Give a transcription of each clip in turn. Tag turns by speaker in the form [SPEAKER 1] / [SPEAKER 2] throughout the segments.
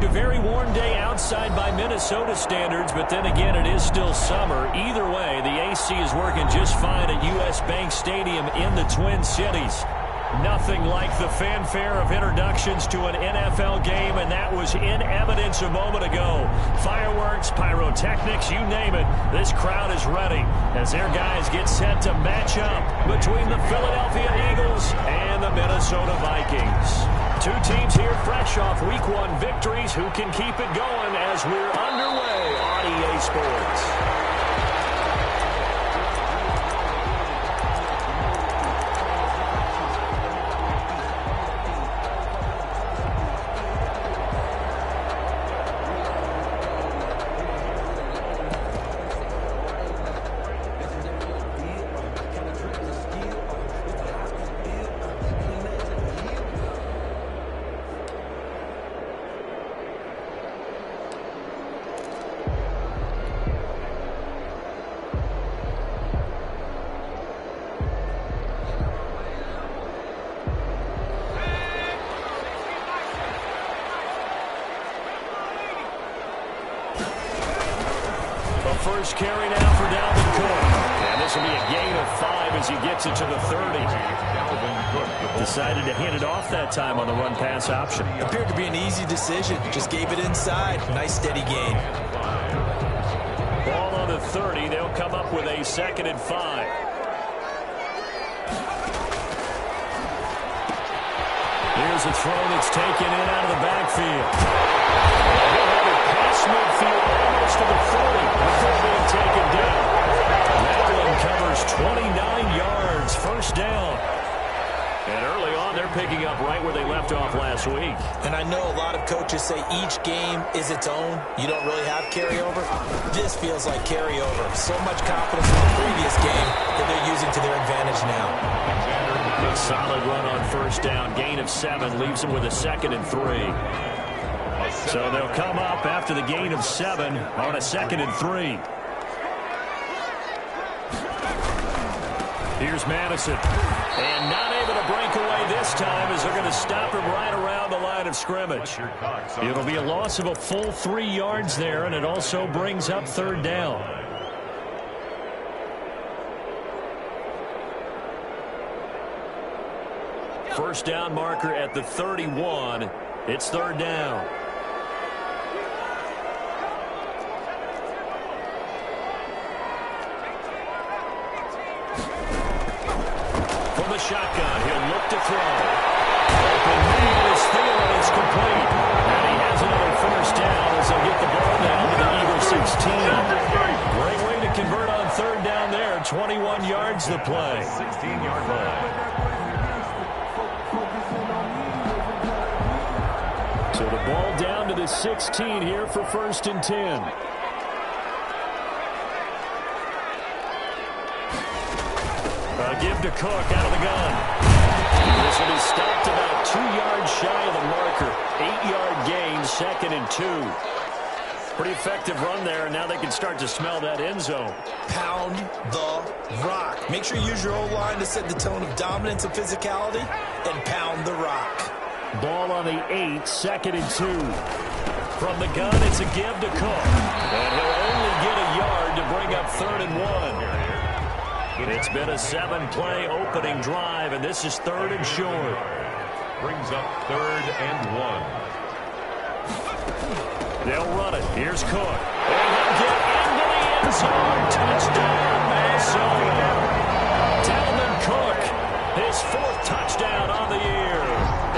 [SPEAKER 1] A very warm day outside by Minnesota standards, but then again, it is still summer. Either way, the AC is working just fine at U.S. Bank Stadium in the Twin Cities. Nothing like the fanfare of introductions to an NFL game, and that was in evidence a moment ago. Fireworks, pyrotechnics, you name it. This crowd is ready as their guys get set to match up between the Philadelphia Eagles and the Minnesota Vikings. Two teams here fresh off Week 1 victories. Who can keep it going as we're underway on EA Sports? First carry now for Dalvin Cook. And this will be a gain of 5 as he gets it to the 30. Decided to hand it off that time on the run-pass option.
[SPEAKER 2] Appeared to be an easy decision. Just gave it inside. Nice steady gain.
[SPEAKER 1] Ball on the 30. They'll come up with a 2nd and 5. Here's a throw that's taken in out of the backfield. He'll have it past midfield almost to the 40 before being taken down. Macklin covers 29 yards, first down. And early on, they're picking up right where they left off last week.
[SPEAKER 2] And I know a lot of coaches say each game is its own. You don't really have carryover. This feels like carryover. So much confidence in the previous game that they're using to their advantage now.
[SPEAKER 1] A solid run on first down. Gain of 7 leaves them with a 2nd and 3. So they'll come up after the gain of 7 on a 2nd and 3. Here's Madison. And not able to break away this time as they're going to stop him right around the line of scrimmage. It'll be a loss of a full 3 yards there, and it also brings up 3rd down. First down marker at the 31. It's 3rd down. From the shotgun, he'll look to throw. Open man is Thielen, it's complete. And he has another first down as they'll get the ball down to the Eagles 16. Great way to convert on 3rd down there. 21 yards the play. 16-yard line. So the ball down to the 16 here for 1st and 10. Give to Cook out of the gun. This one is stopped about 2 yards shy of the marker. 8-yard gain, 2nd and 2. Pretty effective run there, and now they can start to smell that end zone.
[SPEAKER 2] Pound the rock. Make sure you use your O-line to set the tone of dominance and physicality, and pound the rock.
[SPEAKER 1] Ball on the 8, 2nd and 2. From the gun, it's a give to Cook. And he'll only get a yard to bring up 3rd and 1. It's been a 7-play opening drive, and this is 3rd and short.
[SPEAKER 3] Brings up 3rd and 1.
[SPEAKER 1] They'll run it. Here's Cook. And he'll get into the end zone. Touchdown, Minnesota. Dalvin Cook, his 4th touchdown on the year.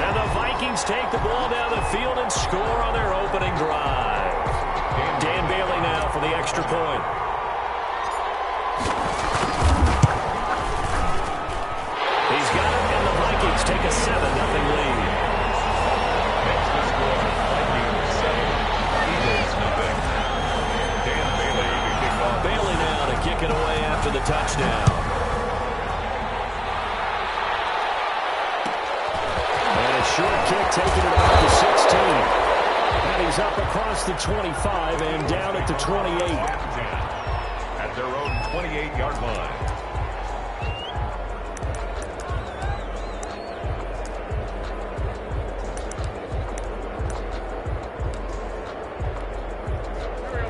[SPEAKER 1] And the Vikings take the ball down the field and score on their opening drive. Dan Bailey now for the extra point. He's got it, and the Vikings take a 7-0 lead.
[SPEAKER 3] Next to score, Vikings 7, Eagles nothing. Dan Bailey to kick off.
[SPEAKER 1] Bailey now to kick it away after the touchdown. And a short kick taking it about the 16. And he's up across the 25 and down at the 28.
[SPEAKER 3] At their own 28-yard line.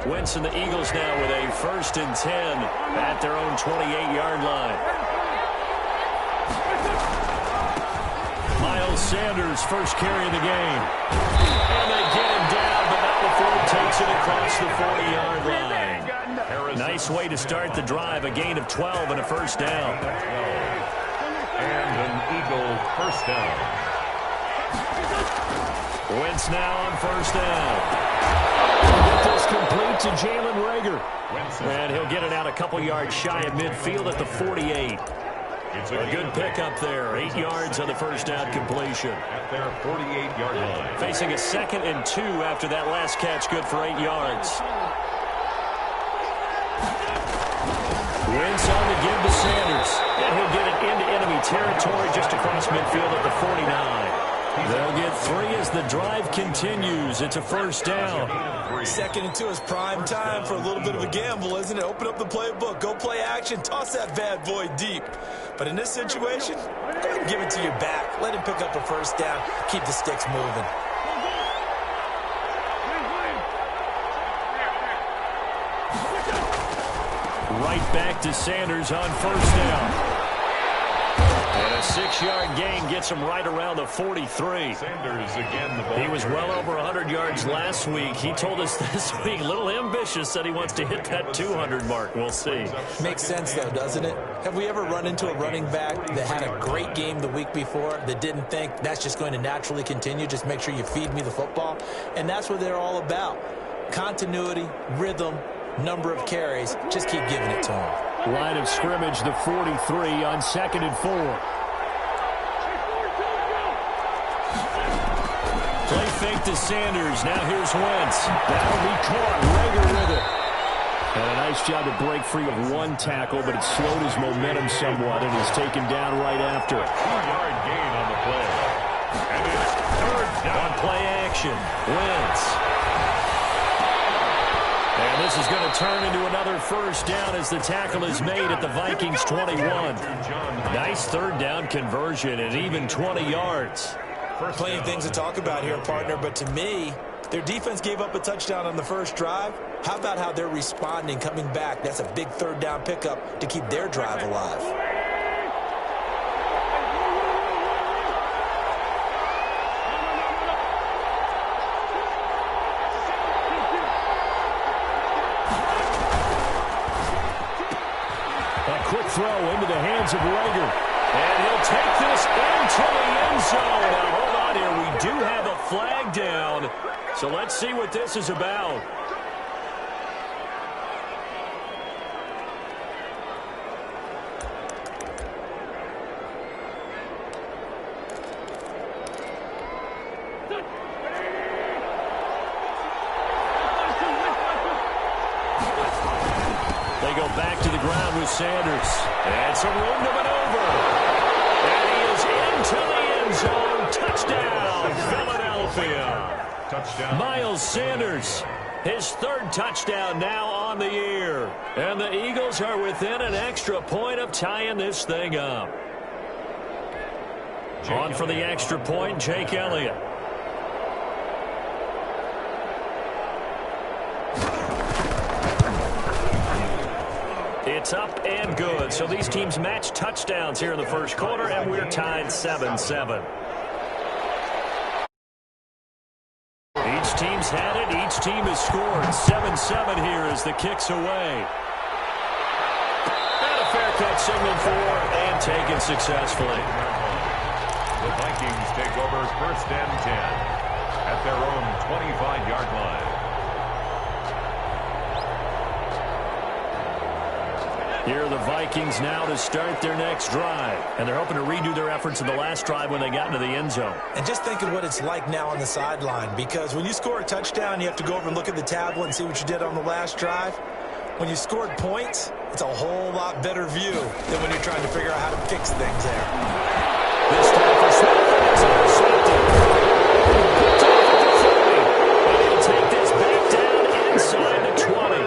[SPEAKER 1] Wentz and the Eagles now with a 1st and 10 at their own 28-yard line. Miles Sanders first carry of the game. And they get him down, but not before he takes it across the 40-yard line. Nice way to start the drive. A gain of 12 and a 1st down.
[SPEAKER 3] And an Eagle 1st down.
[SPEAKER 1] Wentz now on 1st down. Get this complete to Jalen Reagor. And he'll get it out a couple yards shy of midfield at the 48.
[SPEAKER 3] It's
[SPEAKER 1] a good pickup there. 8 yards on the 1st down completion.
[SPEAKER 3] At their 48-yard line.
[SPEAKER 1] Facing a 2nd and 2 after that last catch, good for 8 yards. Wentz on to give to Sanders. And he'll get it into enemy territory just across midfield at the 49. They'll get 3 as the drive continues. It's a 1st down.
[SPEAKER 2] 2nd and 2 is prime time for a little bit of a gamble, isn't it? Open up the playbook, go play action, toss that bad boy deep. But in this situation, go ahead and give it to your back. Let him pick up a 1st down. Keep the sticks moving.
[SPEAKER 1] Right back to Sanders on 1st down. And a 6-yard gain gets him right around the 43.
[SPEAKER 3] Sanders again, the ball.
[SPEAKER 1] He was well over 100 yards last week. He told us this week, a little ambitious, that he wants to hit that 200 mark. We'll see.
[SPEAKER 2] Makes sense, though, doesn't it? Have we ever run into a running back that had a great game the week before that didn't think that's just going to naturally continue? Just make sure you feed me the football. And that's what they're all about. Continuity, rhythm, number of carries. Just keep giving it to him.
[SPEAKER 1] Line of scrimmage, the 43 on 2nd and 4. Play fake to Sanders. Now here's Wentz. That'll be caught. Reagor with it. And a nice job to break free of one tackle, but it slowed his momentum somewhat, and he's taken down right after it.
[SPEAKER 3] 2-yard gain on the play. And it's 3rd down.
[SPEAKER 1] On play action, Wentz. And this is going to turn into another 1st down as the tackle is made at the Vikings 21. Nice 3rd down conversion and even 20 yards.
[SPEAKER 2] Plenty of things to talk about here, partner, but to me, their defense gave up a touchdown on the 1st drive. How about how they're responding, coming back? That's a big 3rd down pickup to keep their drive alive.
[SPEAKER 1] Throw into the hands of Reagor. And he'll take this into the end zone. Now, hold on here. We do have a flag down. So let's see what this is about. They go back to the ground with Sanders. And some room to maneuver. And he is into the end zone. Touchdown, Philadelphia.
[SPEAKER 3] Touchdown.
[SPEAKER 1] Miles Sanders, his 3rd touchdown now on the year. And the Eagles are within an extra point of tying this thing up. On for the extra point, Jake Elliott. It's up and good. So these teams match touchdowns here in the 1st quarter, and we're tied 7-7. Each team's had it. Each team has scored. 7-7 here as the kick's away. And a fair catch signaled for and taken successfully.
[SPEAKER 3] The Vikings take over 1st and 10 at their own 25-yard line.
[SPEAKER 1] Here are the Vikings now to start their next drive. And they're hoping to redo their efforts in the last drive when they got into the end zone.
[SPEAKER 2] And just think of what it's like now on the sideline, because when you score a touchdown, you have to go over and look at the tablet and see what you did on the last drive. When you scored points, it's a whole lot better view than when you're trying to figure out how to fix things there.
[SPEAKER 1] This time for Smith. He'll take this back down inside the 20.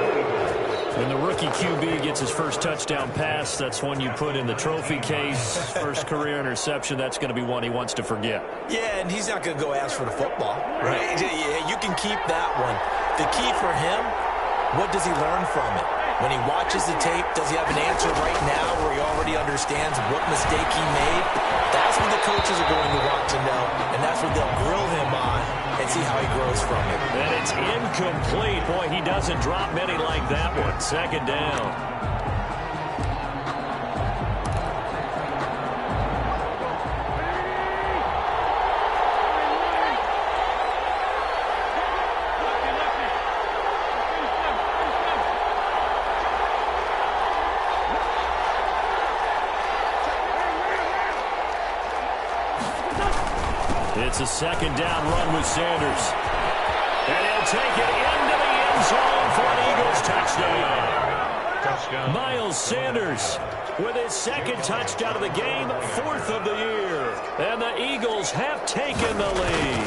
[SPEAKER 1] When the rookie QB gets his first touchdown pass, that's one you put in the trophy case. First career interception, that's going to be one he wants to forget.
[SPEAKER 2] Yeah, and he's not going to go ask for the football, right? Yeah, you can keep that one. The key for him What does he learn from it? When he watches the tape, does he have an answer right now where he already understands what mistake he made? That's what the coaches are going to want to know, and that's what they'll grill him on and see how he grows from it.
[SPEAKER 1] And it's incomplete. Boy, he doesn't drop many like that one. Second down. It's a second down run with Sanders. And he'll take it into the end zone for an Eagles touchdown. Miles Sanders with his second touchdown of the game, 4th of the year. And the Eagles have taken the lead.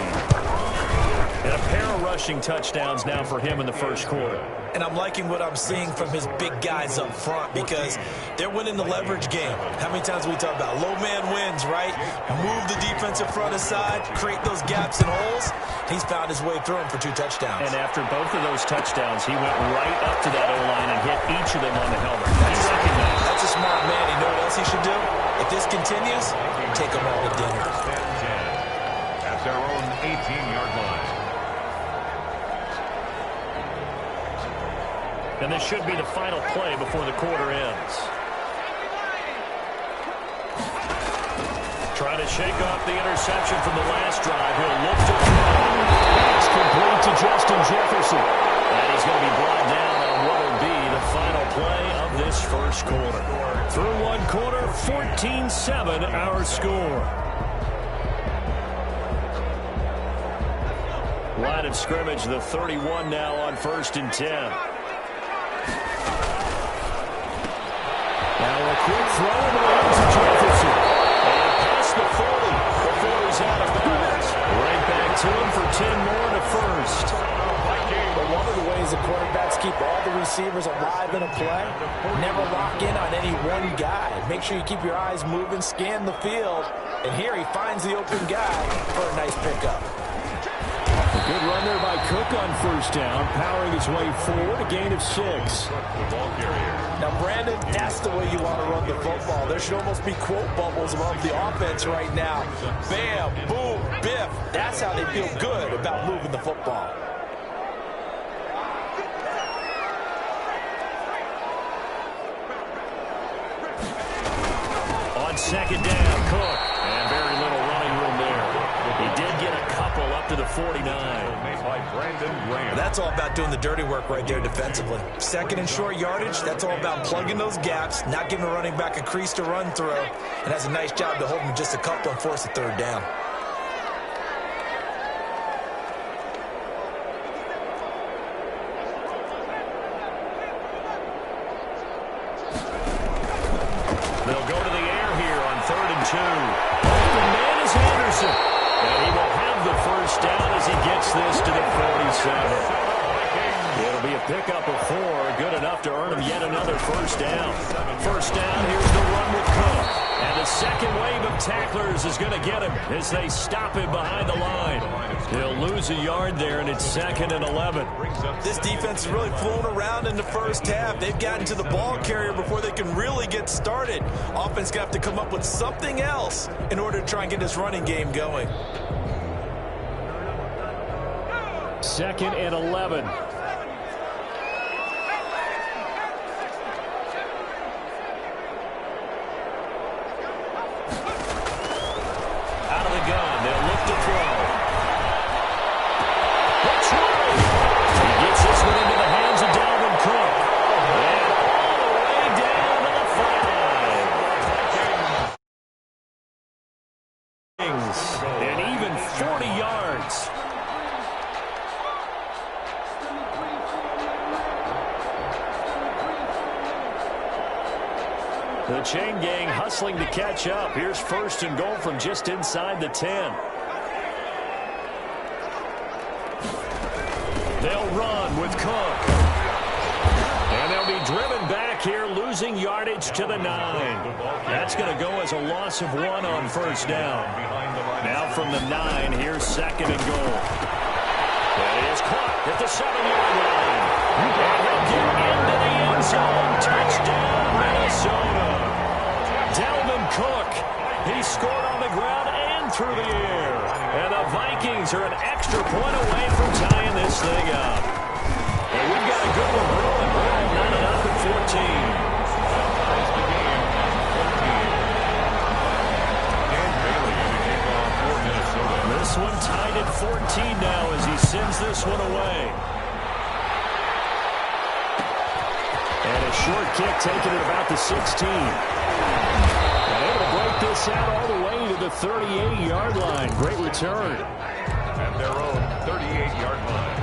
[SPEAKER 1] And a pair of rushing touchdowns now for him in the first quarter.
[SPEAKER 2] And I'm liking what I'm seeing from his big guys up front because they're winning the leverage game. How many times we talk about low man wins, right? Move the defensive front aside, create those gaps and holes. He's found his way through them for 2 touchdowns.
[SPEAKER 1] And after both of those touchdowns, he went right up to that O-line and hit each of them on the helmet.
[SPEAKER 2] That's a smart man. You know what else he should do? If this continues, take them all to dinner.
[SPEAKER 3] At their own 18-yard line.
[SPEAKER 1] And this should be the final play before the quarter ends. Trying to shake off the interception from the last drive. He'll look to throw. It's complete to Justin Jefferson. And he's going to be brought down on what will be the final play of this first quarter. Through one quarter, 14-7 our score. Line of scrimmage, the 31 now on 1st and 10. Now a quick throw in the hands of Jefferson. And past the 40 before he's out of bounds. Right back to him for 10 more to first.
[SPEAKER 2] But one of the ways the quarterbacks keep all the receivers alive in a play, never lock in on any one guy. Make sure you keep your eyes moving, scan the field. And here he finds the open guy for a nice pickup.
[SPEAKER 1] A good run there by Cook on first down, powering his way forward, a gain of 6.
[SPEAKER 2] Now, Brandon, that's the way you want to run the football. There should almost be quote bubbles above the offense right now. Bam, boom, biff. That's how they feel good about moving the football.
[SPEAKER 1] On second down, Cook. And very little running room there. He did get a couple up to the 49.
[SPEAKER 2] That's all about doing the dirty work right there defensively. Second and short yardage, that's all about plugging those gaps, not giving the running back a crease to run through, and has a nice job to hold him just a couple and force a 3rd down.
[SPEAKER 1] They'll go to the air here on 3rd and 2. The man is Anderson. And he will have the first down as he gets this to the 47. It'll be a pickup of 4, good enough to earn him yet another first down. First down, here's the run with Cook. And the second wave of tacklers is going to get him as they stop him behind the line. He'll lose a yard there, and it's 2nd and 11.
[SPEAKER 2] This defense is really flown around in the first half. They've gotten to the ball carrier before they can really get started. Offense got to come up with something else in order to try and get this running game going.
[SPEAKER 1] 2nd and 11. Out of the gun, they'll look to throw. That's right. He gets this one into the hands of Dalvin Cook. And all the way down to the 5. And even 40 yards. The chain gang hustling to catch up. Here's 1st and goal from just inside the 10. They'll run with Cook. And they'll be driven back here, losing yardage to the 9. That's going to go as a loss of 1 on first down. Now from the 9, here's 2nd and goal. That is caught. at the 7-yard line. And he'll get into the end zone. Touchdown, Minnesota. Dalvin Cook, he scored on the ground and through the air. And the Vikings are an extra point away from tying this thing up. And we've got a good one brewing. We're all 9-up at 14. This one tied at 14 now as he sends this one away. And a short kick taken at about the 16. And able to break this out all the way to the 38-yard line. Great return.
[SPEAKER 3] At their own 38-yard line.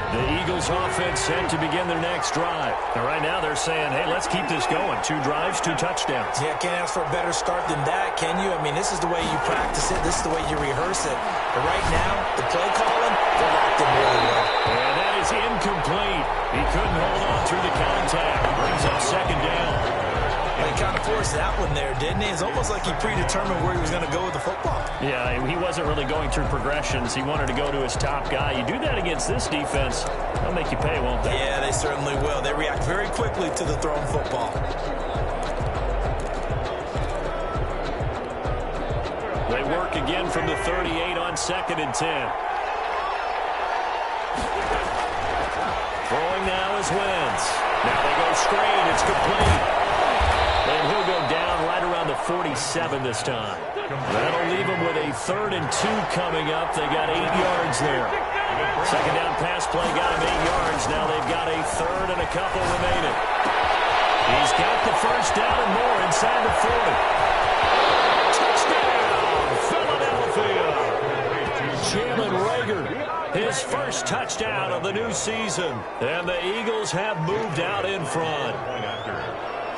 [SPEAKER 1] The Eagles offense set to begin their next drive. And right now they're saying, hey, let's keep this going. 2 drives, 2 touchdowns.
[SPEAKER 2] Yeah, can't ask for a better start than that, can you? I mean, this is the way you practice it. This is the way you rehearse it. But right now, the play calling, they're locked in really well.
[SPEAKER 1] And that is incomplete. He couldn't hold on through the contact. Brings up second down.
[SPEAKER 2] He kind of forced that one there, didn't he? It's almost like he predetermined where he was going to go with the football.
[SPEAKER 1] Yeah, he wasn't really going through progressions. He wanted to go to his top guy. You do that against this defense, they'll make you pay, won't they?
[SPEAKER 2] Yeah, they certainly will. They react very quickly to the thrown football.
[SPEAKER 1] They work again from the 38 on 2nd and 10. Throwing now is Wentz. Now they go screen. It's complete. And he'll go down right around the 47 this time. That'll leave him with a 3rd and 2 coming up. They got 8 yards there. Second down pass play got him 8 yards. Now they've got a 3rd and a couple remaining. He's got the first down and more inside the 40. Touchdown, Philadelphia. Jalen Reagor, his first touchdown of the new season. And the Eagles have moved out in front.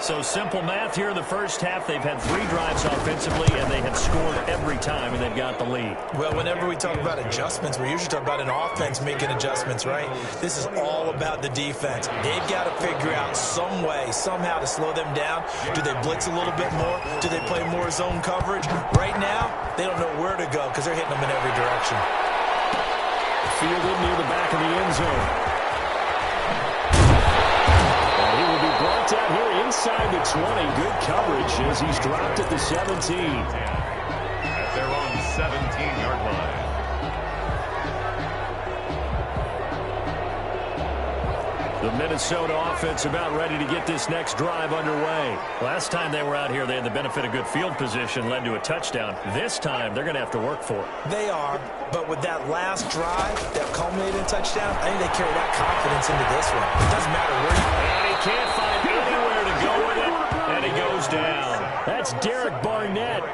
[SPEAKER 1] So simple math here in the first half. They've had 3 drives offensively, and they have scored every time, and they've got the lead.
[SPEAKER 2] Well, whenever we talk about adjustments, we usually talk about an offense making adjustments, right? This is all about the defense. They've got to figure out some way, somehow to slow them down. Do they blitz a little bit more? Do they play more zone coverage? Right now, they don't know where to go because they're hitting them in every direction.
[SPEAKER 1] Fielded near the back of the end zone. Brought down here inside the 20. Good coverage as he's dropped at the 17.
[SPEAKER 3] At their own 17-yard line.
[SPEAKER 1] The Minnesota offense about ready to get this next drive underway. Last time they were out here, they had the benefit of good field position, led to a touchdown. This time, they're going to have to work for it.
[SPEAKER 2] They are, but with that last drive that culminated in a touchdown, I think they carry that confidence into this one. It doesn't matter where you are.
[SPEAKER 1] And he can't find anywhere to go with it, and he goes down. That's Derek Barnett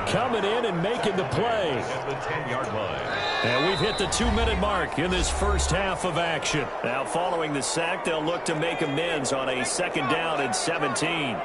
[SPEAKER 1] coming in and making the play.
[SPEAKER 3] At the 10-yard line.
[SPEAKER 1] And we've hit the 2-minute mark in this first half of action. Now following the sack, they'll look to make amends on a 2nd down and 17.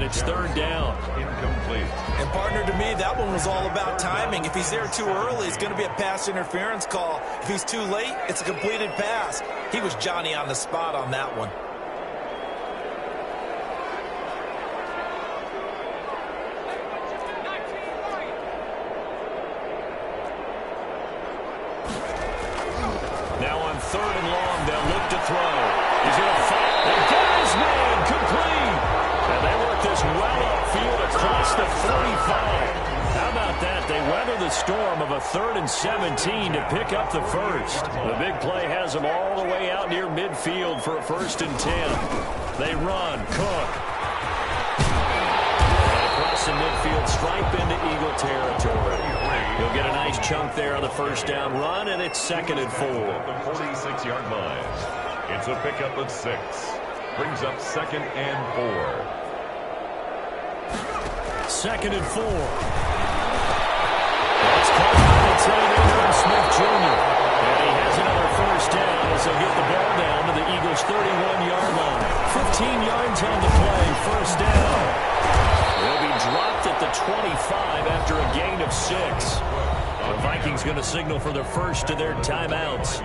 [SPEAKER 1] It's 3rd down.
[SPEAKER 3] Incomplete.
[SPEAKER 2] And, partner, to me, that one was all about timing. If he's there too early, it's going to be a pass interference call. If he's too late, it's a completed pass. He was Johnny on the spot on that one.
[SPEAKER 1] Now on 3rd and long, they'll look to throw. He's going to fight. They got his man complete. And they work this well upfield across the 45. How about that? They weather the storm of a 3rd and 17 to pick up the first. The big play has them all the way out near midfield for a 1st and 10. They run. Cook. And across the midfield, stripe into Eagle territory. He'll get a nice chunk there on the first down run, and it's 2nd and 4.
[SPEAKER 3] The 46-yard line. It's a pickup of 6. Brings up 2nd and 4.
[SPEAKER 1] 2nd and 4. That's caught by Lieutenant Aaron Smith Jr. And he has another first down as they'll get the ball down to the Eagles' 31-yard line. 15 yards on the play, first down. They'll be dropped at the 25 after a gain of 6. The Vikings going to signal go for the first of their timeouts,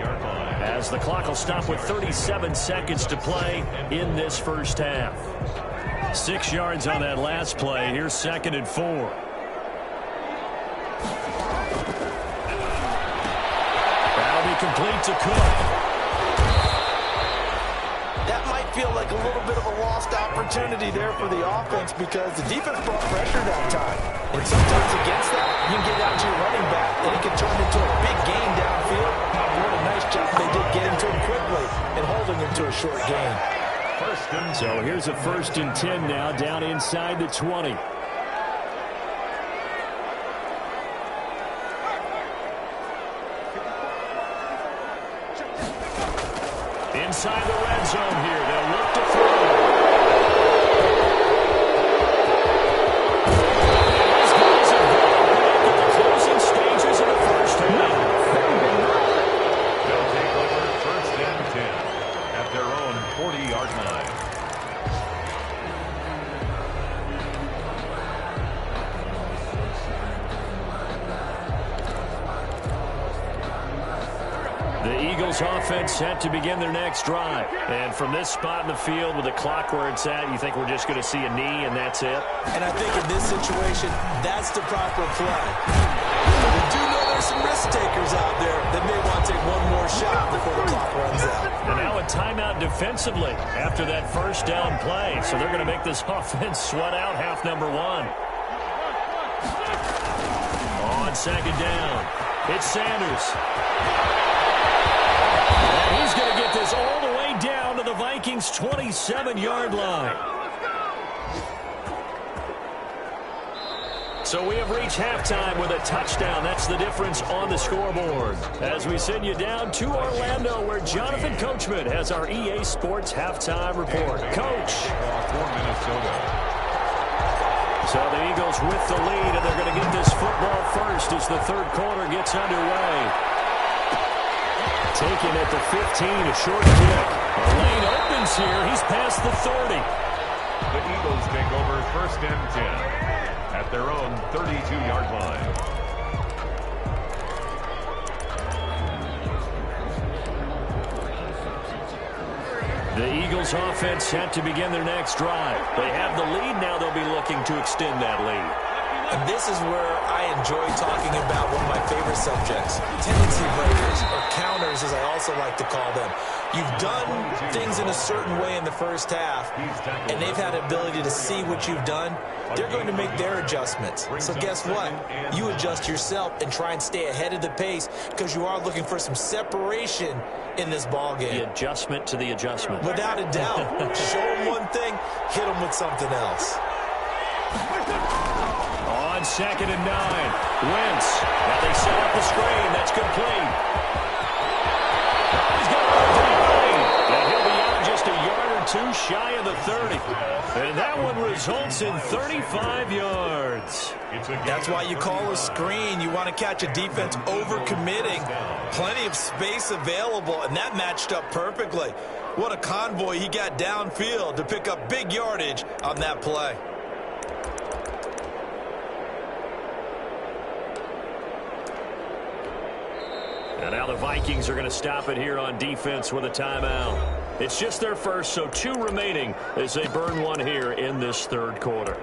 [SPEAKER 1] as the clock will stop with 37 seconds to play in this first half. 6 yards on that last play. Here's 2nd and 4. That'll be complete to Cook.
[SPEAKER 2] That might feel like a little bit of a lost opportunity there for the offense because the defense brought pressure that time. And sometimes against that, you can get out to your running back, and it can turn into a big gain downfield. What a nice job they did getting to him quickly and holding him to a short gain.
[SPEAKER 1] So here's a 1st and 10 now, down inside the 20. Inside the red zone here. They'll look to throw. These guys have got at the closing stages of the first half.
[SPEAKER 3] They'll take over 1st and 10 at their own 40-yard line.
[SPEAKER 1] The Eagles offense set to begin their next drive. And from this spot in the field with the clock where it's at, you think we're just going to see a knee and that's it?
[SPEAKER 2] And I think in this situation, that's the proper play. We do know there's some risk takers out there that may want to take one more shot before the clock runs out.
[SPEAKER 1] And now a timeout defensively after that first down play. So they're going to make this offense sweat out half number 1. On 2nd down, it's Sanders. And he's going to get this all the way down to the Vikings' 27-yard line. So we have reached halftime with a touchdown. That's the difference on the scoreboard. As we send you down to Orlando, where Jonathan Coachman has our EA Sports halftime report. Coach.
[SPEAKER 3] For Minnesota.
[SPEAKER 1] So the Eagles with the lead, and they're going to get this football first as the third quarter gets underway. Taken at the 15, a short kick. The lane opens here. He's past the 30.
[SPEAKER 3] The Eagles take over 1st and 10 at their own 32-yard line.
[SPEAKER 1] The Eagles offense set to begin their next drive. They have the lead. Now they'll be looking to extend that lead.
[SPEAKER 2] And this is where I enjoy talking about one of my favorite subjects, tendency breakers, or counters as I also like to call them. You've done things in a certain way in the first half, and they've had the ability to see what you've done. They're going to make their adjustments. So guess what? You adjust yourself and try and stay ahead of the pace because you are looking for some separation in this ball game.
[SPEAKER 1] The adjustment to the adjustment.
[SPEAKER 2] Without a doubt. Show them one thing, hit them with something else.
[SPEAKER 1] On 2nd and 9, Wentz. Now they set up the screen. That's complete. He's got it to the lane. And he'll be out just a yard or two shy of the 30. And that one results in 35 yards.
[SPEAKER 2] That's why you call a screen. You want to catch a defense overcommitting. Plenty of space available, and that matched up perfectly. What a convoy he got downfield to pick up big yardage on that play.
[SPEAKER 1] And now the Vikings are going to stop it here on defense with a timeout. It's just their first, so 2 remaining as they burn one here in this third quarter.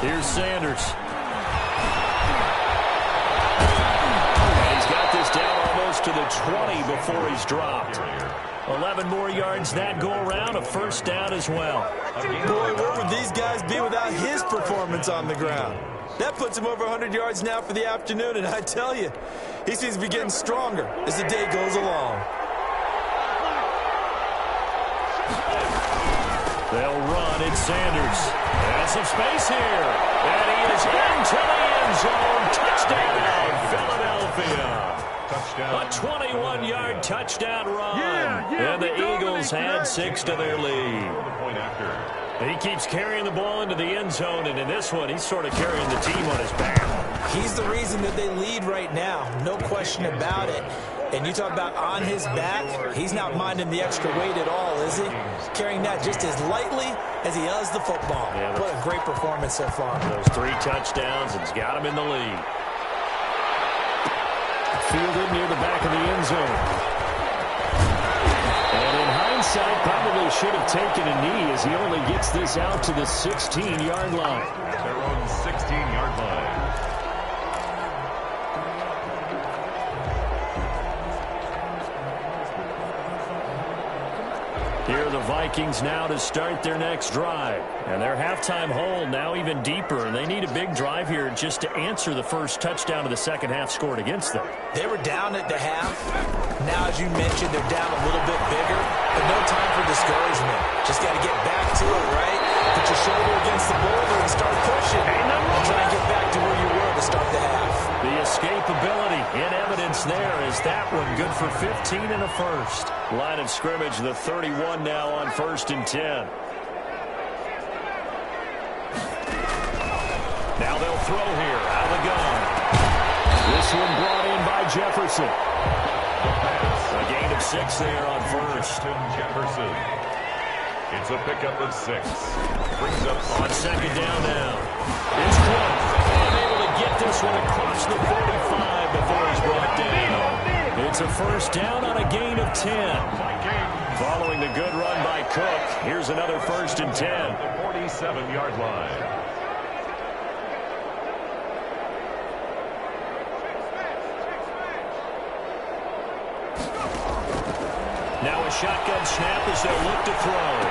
[SPEAKER 1] Here's Sanders. And he's got this down almost to the 20 before he's dropped. 11 more yards that go around, a first down as well.
[SPEAKER 2] Boy, where would these guys be without his performance on the ground? That puts him over 100 yards now for the afternoon, and I tell you, he seems to be getting stronger as the day goes along.
[SPEAKER 1] They'll run. It's Sanders. Has some space here. And he is into the end zone. Touchdown, Philadelphia. Touchdown. A 21-yard touchdown run. And the Eagles add 6 to their lead. He keeps carrying the ball into the end zone, and in this one, he's sort of carrying the team on his back.
[SPEAKER 2] He's the reason that they lead right now. No question about it. And you talk about on his back, he's not minding the extra weight at all, is he? Carrying that just as lightly as he does the football.
[SPEAKER 1] Yeah,
[SPEAKER 2] what a great performance so far.
[SPEAKER 1] Those 3 touchdowns and he's got him in the lead. Fielded near the back of the end zone. And in hindsight, probably should have taken a knee as he only gets this out to the 16-yard line.
[SPEAKER 3] Their own 16-yard line.
[SPEAKER 1] Here are the Vikings now to start their next drive. And their halftime hole now even deeper. And they need a big drive here just to answer the first touchdown of the second half scored against them.
[SPEAKER 2] They were down at the half. Now, as you mentioned, they're down a little bit bigger. But no time for discouragement. Just got to get back to it, right? Put your shoulder against the boulder and start pushing. And try and get back to where you were to start the half.
[SPEAKER 1] The escapability in evidence there is that one good for 15 and a first. Line of scrimmage, the 31 now on 1st and 10. Now they'll throw here out of the gun. This one brought in by Jefferson. A gain of 6 there on first.
[SPEAKER 3] Jefferson. It's a pickup of 6. Brings up
[SPEAKER 1] on second down now. It's Cook. Unable to get this one across the 45 before he's brought down. It's a first down on a gain of 10. Following the good run by Cook, here's another 1st and 10.
[SPEAKER 3] The 47-yard line.
[SPEAKER 1] Now a shotgun snap as they look to throw.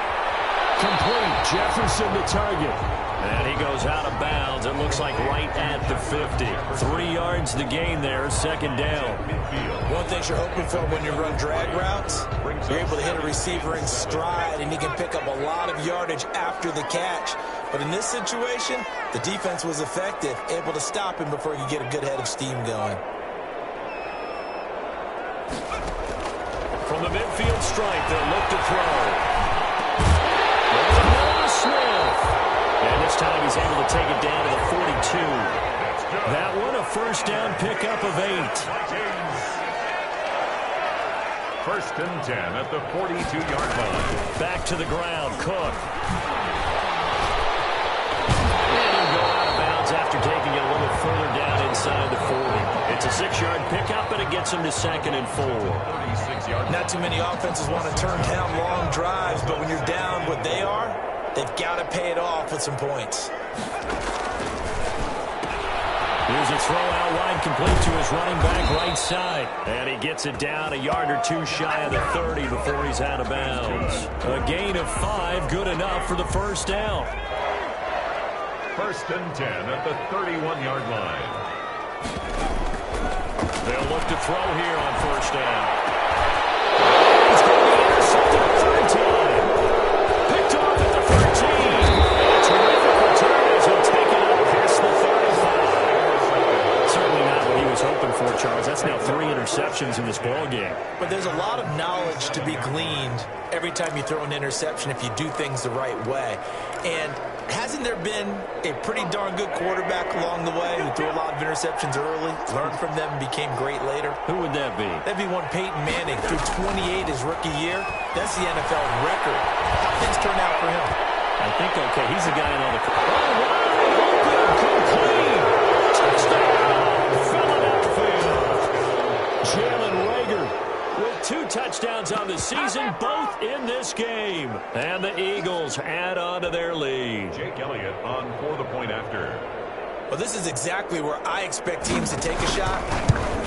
[SPEAKER 1] Complete. Jefferson the target. And he goes out of bounds. It looks like right at the 50. 3 yards the gain there, second down.
[SPEAKER 2] One thing you're hoping for when you run drag routes, you're able to hit a receiver in stride, and he can pick up a lot of yardage after the catch. But in this situation, the defense was effective, able to stop him before he could get a good head of steam going.
[SPEAKER 1] From the midfield stripe, they'll look to throw. Smith. And this time he's able to take it down to the 42. That one a first down pickup of 8.
[SPEAKER 3] 1st and 10 at the 42-yard line.
[SPEAKER 1] Back to the ground, Cook. And he'll go out of bounds after taking it a little further down inside the 40. It's a 6-yard pickup, and it gets him to 2nd and 4.
[SPEAKER 3] 36-yard.
[SPEAKER 2] Not too many offenses want to turn down long drives, but when you're down what they are, they've got to pay it off with some points.
[SPEAKER 1] Here's a throw out wide, complete to his running back right side. And he gets it down a yard or 2 shy of the 30 before he's out of bounds. A gain of 5, good enough for the first down.
[SPEAKER 3] 1st and 10 at the 31-yard line.
[SPEAKER 1] They'll look to throw here on first down. He's going to be intercepted a 3rd time. Picked off at the 13. Terrific return as he'll take it up past the 35. Certainly not what he was hoping for, Charles. That's now 3 interceptions in this ballgame.
[SPEAKER 2] But there's a lot of knowledge to be gleaned every time you throw an interception if you do things the right way. And hasn't there been a pretty darn good quarterback along the way who threw a lot of interceptions early, learned from them, and became great later?
[SPEAKER 1] Who would that be?
[SPEAKER 2] That'd be one Peyton Manning. Threw 28 his rookie year. That's the NFL record. How things turn out for him?
[SPEAKER 1] I think, okay, he's the guy in all the... Complete! Touchdown! Philadelphia! Jalen Reagor with 2 touchdowns on the season, both in this game. And the Eagles add on to their lead.
[SPEAKER 3] Jake Elliott on for the point after.
[SPEAKER 2] Well, this is exactly where I expect teams to take a shot.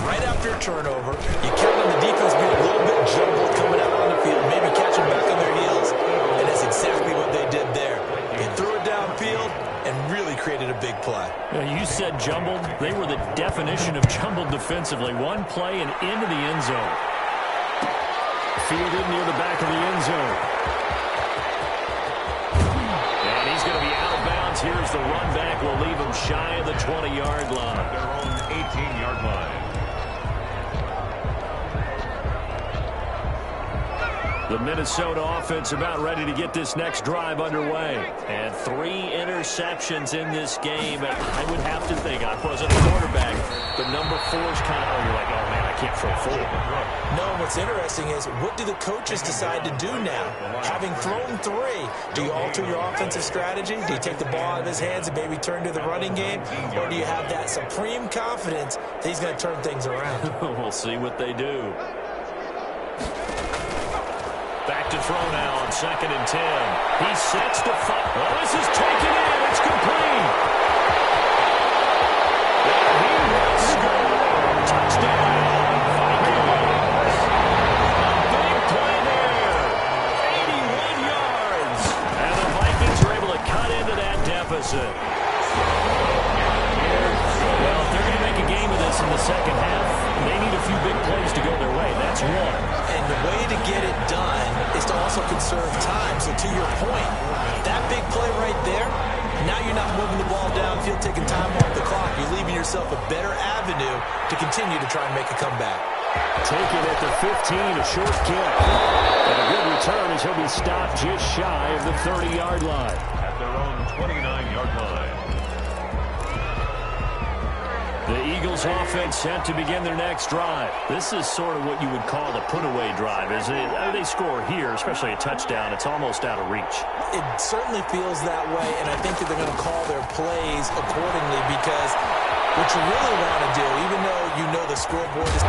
[SPEAKER 2] Right after a turnover, you count on the defense being a little bit jumbled coming out on the field, maybe catching back on their heels, and that's exactly what they did there. They threw it downfield and really created a big play.
[SPEAKER 1] You said jumbled. They were the definition of jumbled defensively. One play and into the end zone. Fielded near the back of the end zone. And he's going to be out of bounds. Here's the run back. Will leave him shy of the 20-yard line.
[SPEAKER 3] Their own 18-yard line.
[SPEAKER 1] The Minnesota offense about ready to get this next drive underway. And 3 interceptions in this game. And I would have to think, I wasn't a quarterback, but number 4 is kind of, you're like, oh, man, I can't throw forward.
[SPEAKER 2] No, what's interesting is what do the coaches decide to do now? Having thrown 3, do you alter your offensive strategy? Do you take the ball out of his hands and maybe turn to the running game? Or do you have that supreme confidence that he's going to turn things around?
[SPEAKER 1] We'll see what they do. Back to throw now on 2nd and 10. He sets to fire. Oh, this is taken in. It's complete. He will score. Touchdown. Vikings. Big play there. 81 yards. And the Vikings are able to cut into that deficit. Well, if they're going to make a game of this in the second half, they need a few big plays to go their way. That's one.
[SPEAKER 2] And the way to get it done is to also conserve time. So to your point, that big play right there, now you're not moving the ball downfield, taking time off the clock. You're leaving yourself a better avenue to continue to try and make a comeback.
[SPEAKER 1] Take it at the 15, a short kick. And a good return as he'll be stopped just shy of the 30-yard line.
[SPEAKER 3] At their own 29-yard line.
[SPEAKER 1] The Eagles offense set to begin their next drive. This is sort of what you would call a put-away drive. As they score here, especially a touchdown, it's almost out of reach.
[SPEAKER 2] It certainly feels that way, and I think that they're going to call their plays accordingly because what you really want to do, even though you know the scoreboard is...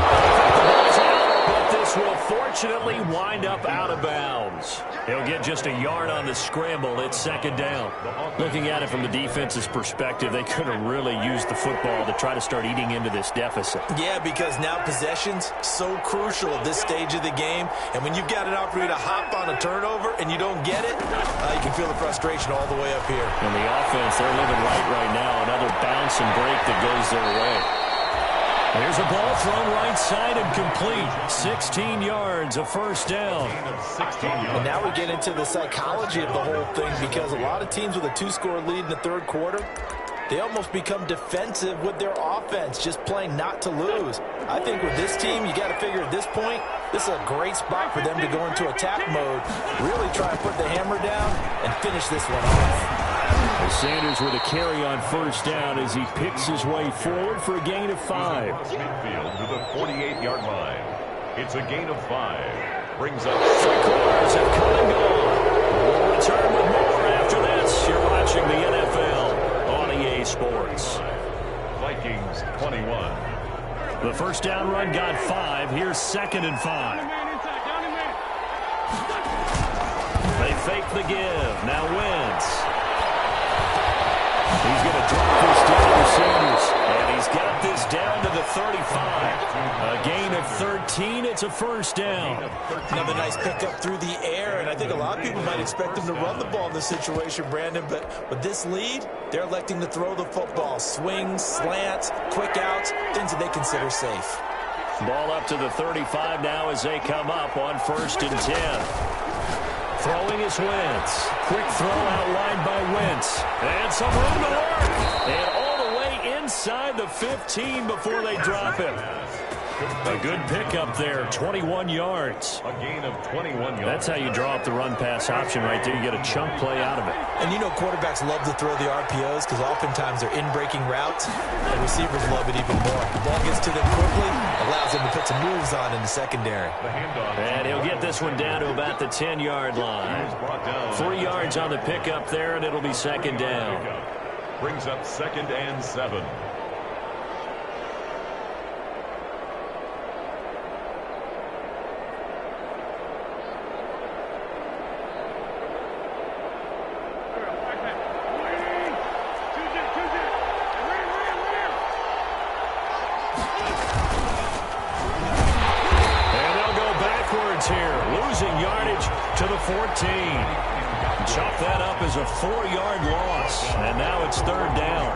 [SPEAKER 1] But this will fortunately wind up out of bounds. He'll get just a yard on the scramble. It's 2nd down. Looking at it from the defense's perspective, they could have really used the football to try to start eating into this deficit.
[SPEAKER 2] Yeah, because now possession's so crucial at this stage of the game. And when you've got an opportunity to hop on a turnover and you don't get it, you can feel the frustration all the way up here.
[SPEAKER 1] And the offense, they're living right now. Another bounce and break that goes their way. Here's a ball thrown right side and complete. 16 yards, a 1st down.
[SPEAKER 2] And now we get into the psychology of the whole thing because a lot of teams with a 2-score lead in the 3rd quarter, they almost become defensive with their offense, just playing not to lose. I think with this team, you got to figure at this point, this is a great spot for them to go into attack mode, really try to put the hammer down and finish this one off.
[SPEAKER 1] Sanders with a carry on 1st down as he picks his way forward for a gain of 5.
[SPEAKER 3] Midfield to the 48-yard line. It's a gain of 5. Brings up
[SPEAKER 1] 3 quarters have come and gone. We'll return with more after this. You're watching the NFL on EA Sports.
[SPEAKER 3] Vikings 21.
[SPEAKER 1] The 1st down run got 5. Here's 2nd and 5. They fake the give. Now Wentz. He's going to drop this down to Sanders. And he's got this down to the 35. A gain of 13. It's a 1st down.
[SPEAKER 2] Another nice pickup through the air, and I think a lot of people might expect him to run the ball in this situation, Brandon, but with this lead, they're electing to throw the football. Swings, slants, quick outs, things that they consider safe.
[SPEAKER 1] Ball up to the 35 now as they come up on 1st and 10. Throwing is Wentz. Quick throw out wide by Wentz. And some room to work. And all the way inside the 15 before they drop him. A good pickup there, 21 yards.
[SPEAKER 3] A gain of 21 yards.
[SPEAKER 1] That's how you draw up the run-pass option right there. You get a chunk play out of it.
[SPEAKER 2] And you know quarterbacks love to throw the RPOs because oftentimes they're in-breaking routes. And receivers love it even more. The ball gets to them quickly, allows them to put some moves on in the secondary.
[SPEAKER 1] And he'll get this one down to about the 10-yard line. 3 yards on the pickup there, and it'll be 2nd down.
[SPEAKER 3] Brings up 2nd and 7.
[SPEAKER 1] Here, losing yardage to the 14. Chop that up as a 4-yard loss, and now it's 3rd down.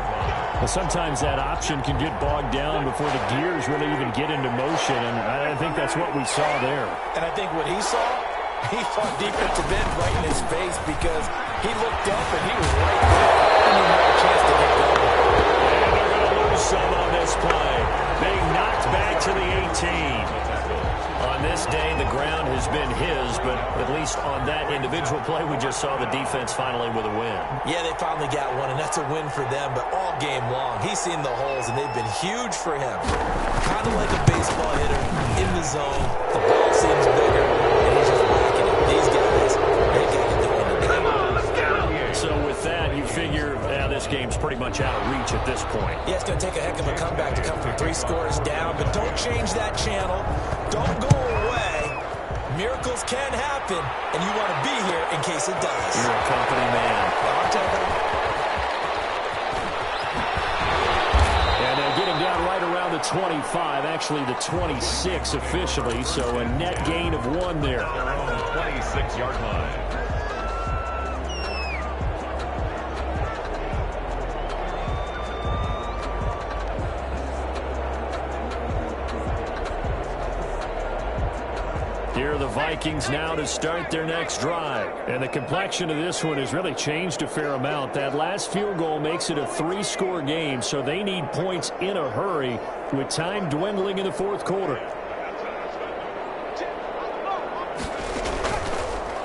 [SPEAKER 1] Well, sometimes that option can get bogged down before the gears really even get into motion, and I think that's what we saw there.
[SPEAKER 2] And I think what he saw defensive end right in his face because he looked up and he was right there. He didn't have a chance to get going.
[SPEAKER 1] And they're going to lose some on this play. Being knocked back to the 18. On this day, the ground has been his, but at least on that individual play, we just saw the defense finally with a win.
[SPEAKER 2] Yeah, they finally got one, and that's a win for them, but all game long, he's seen the holes, and they've been huge for him. Kind of like a baseball hitter in the zone. The ball seems bigger, and he's just whacking it. These guys, they got it doing today.
[SPEAKER 1] So with that, you figure this game's pretty much out of reach at this point.
[SPEAKER 2] Yeah, it's going to take a heck of a comeback to come from 3 scores down, but don't change that channel. Don't go away. Miracles can happen, and you want to be here in case it does.
[SPEAKER 1] You're a company man.
[SPEAKER 2] I'll tell you.
[SPEAKER 1] And getting down right around the 25, actually the 26 officially, so a net gain of 1 there.
[SPEAKER 3] Their own 26-yard line.
[SPEAKER 1] Here are the Vikings now to start their next drive. And the complexion of this one has really changed a fair amount. That last field goal makes it a 3-score game, so they need points in a hurry with time dwindling in the 4th quarter.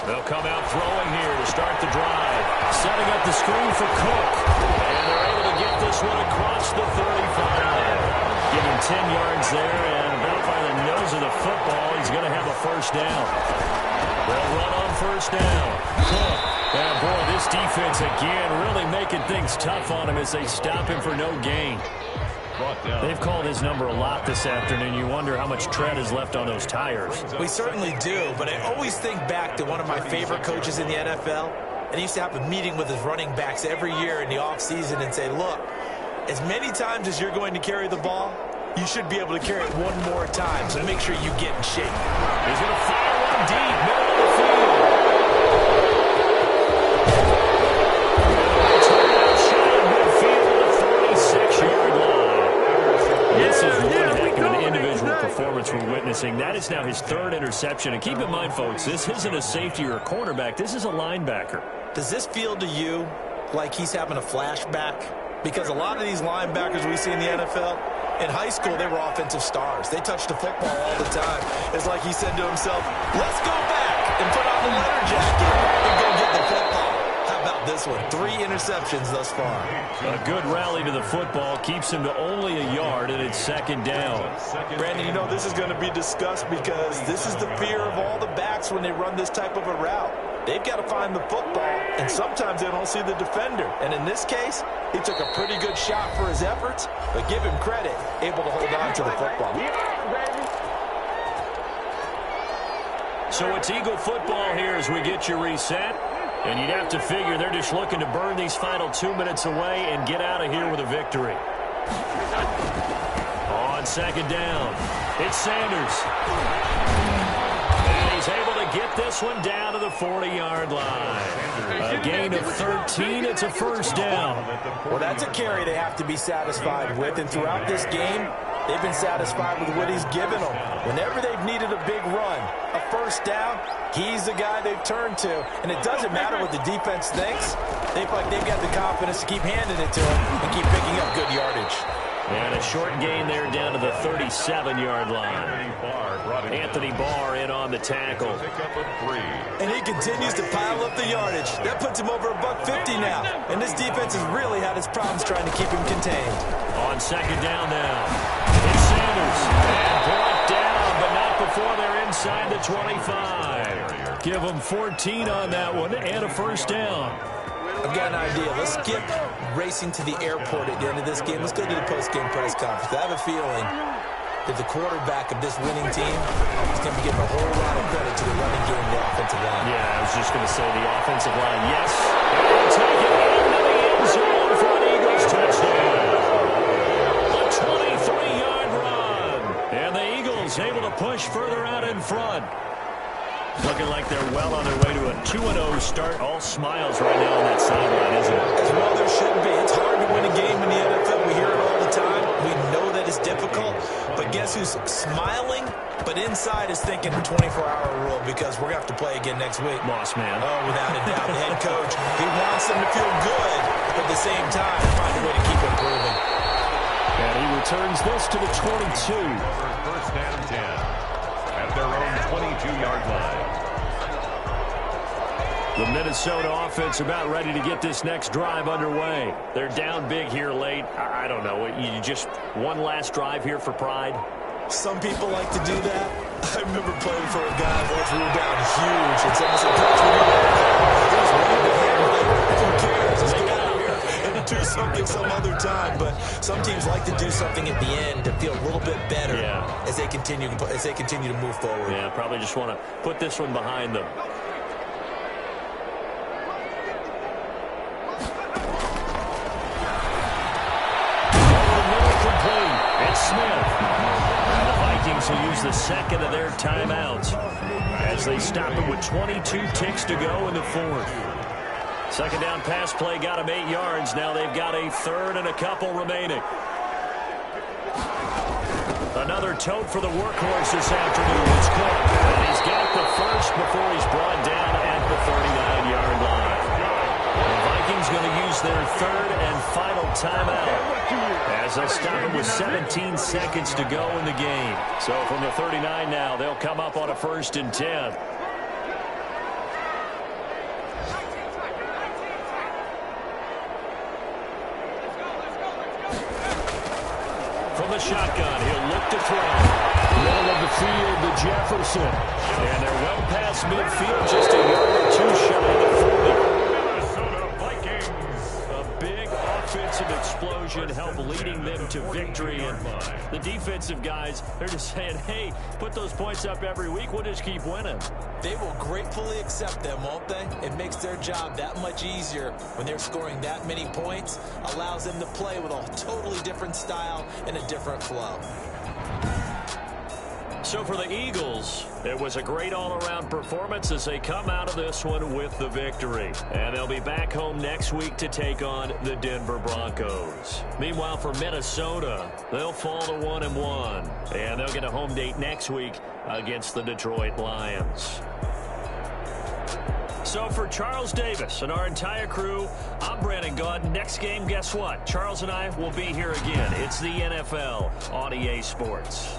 [SPEAKER 1] They'll come out throwing here to start the drive. Setting up the screen for Cook. And they're able to get this one across the 35. Give him 10 yards there, and about by the nose of the football, he's going to have a first down. They'll run on first down. Cook. And boy, this defense again really making things tough on him as they stop him for no gain. They've called his number a lot this afternoon. You wonder how much tread is left on those tires.
[SPEAKER 2] We certainly do, but I always think back to one of my favorite coaches in the NFL, and he used to have a meeting with his running backs every year in the offseason and say, look, as many times as you're going to carry the ball, you should be able to carry it one more time, so make sure you get in shape.
[SPEAKER 1] He's going to fire one deep, middle of the field. Touchdown shy of midfield at the 36-yard line. This is one heck of an individual performance we're witnessing. That is now his 3rd interception. And keep in mind, folks, this isn't a safety or a cornerback. This is a linebacker.
[SPEAKER 2] Does this feel to you like he's having a flashback? Because a lot of these linebackers we see in the NFL, in high school, they were offensive stars. They touched the football all the time. It's like he said to himself, let's go back and put on the letter jacket and go get the football. How about this one? 3 interceptions thus far.
[SPEAKER 1] A good rally to the football keeps him to only a yard, and it's 2nd down.
[SPEAKER 2] Brandon, you know this is going to be discussed because this is the fear of all the backs when they run this type of a route. They've got to find the football, and sometimes they don't see the defender. And in this case, he took a pretty good shot for his efforts, but give him credit, able to hold on to the football.
[SPEAKER 1] So it's Eagle football here as we get you reset. And you'd have to figure they're just looking to burn these final 2 minutes away and get out of here with a victory. On 2nd down, it's Sanders. And he's able to get this one down to the 40-yard line. A gain of 13. It's a first down.
[SPEAKER 2] Well, that's a carry they have to be satisfied with. And throughout this game, they've been satisfied with what he's given them. Whenever they've needed a big run, a first down, he's the guy they've turned to. And it doesn't matter what the defense thinks. They feel like they've got the confidence to keep handing it to him and keep picking up good yardage.
[SPEAKER 1] And a short gain there down to the 37-yard line. Anthony Barr in on the tackle.
[SPEAKER 2] And he continues to pile up the yardage. That puts him over $150 now. And this defense has really had its problems trying to keep him contained.
[SPEAKER 1] On 2nd down now, it's Sanders. And brought down, but not before they're inside the 25. Give them 14 on that one and a first down.
[SPEAKER 2] I've got an idea. Let's skip racing to the airport at the end of this game. Let's go to the post-game press conference. I have a feeling that the quarterback of this winning team is going to be getting a whole lot of credit to the running game and the offensive line.
[SPEAKER 1] Yeah, I was just going to say the offensive line, yes. And take it into the end zone for an Eagles touchdown. A 23-yard run. And the Eagles able to push further out in front. Looking like they're well on their way to a 2-0 start. All smiles right now on that sideline, isn't it?
[SPEAKER 2] As well there should be. It's hard to win a game in the NFL. We hear it all the time. We know that it's difficult. But guess who's smiling, but inside is thinking the 24-hour rule because we're going to have to play again next week.
[SPEAKER 1] Boss man.
[SPEAKER 2] Oh, without a doubt. The head coach, he wants them to feel good, but at the same time, find a way to keep improving.
[SPEAKER 1] And he returns this to the 22.
[SPEAKER 3] First down 10. At their 22-yard line.
[SPEAKER 1] The Minnesota offense about ready to get this next drive underway. They're down big here late. I don't know. You just one last drive here for pride?
[SPEAKER 2] Some people like to do that. I remember playing for a guy once we were down huge, and someone said, "Coach, we need to just wave at him." Like, who cares? Just get out of here and do something some other time. But some teams like to do something at the end to feel a little bit better as they continue to move forward.
[SPEAKER 1] Yeah, probably just want to put this one behind them. Smith. And the Vikings will use the second of their timeouts as they stop it with 22 ticks to go in the fourth. Second down pass play got him 8 yards. Now they've got a third and a couple remaining. Another tote for the workhorse this afternoon. It's Cook. And he's got the first before he's brought down at the 39-yard line. The Vikings going to use their third and final timeout as they stop it with 17 seconds to go in the game. So from the 39 now, they'll come up on a 1st and 10. From the shotgun, he'll look to throw. Middle of the field to Jefferson. And they're well past midfield, just a yard or two shy of the 40. Offensive explosion help leading them to victory, and the defensive guys, they're just saying, hey, put those points up every week, we'll just keep winning.
[SPEAKER 2] They will gratefully accept them, won't they? It makes their job that much easier when they're scoring that many points, allows them to play with a totally different style and a different flow.
[SPEAKER 1] So for the Eagles, it was a great all-around performance as they come out of this one with the victory. And they'll be back home next week to take on the Denver Broncos. Meanwhile, for Minnesota, they'll fall to 1-1. And they'll get a home date next week against the Detroit Lions. So for Charles Davis and our entire crew, I'm Brandon Gaudin. Next game, guess what? Charles and I will be here again. It's the NFL on EA Sports.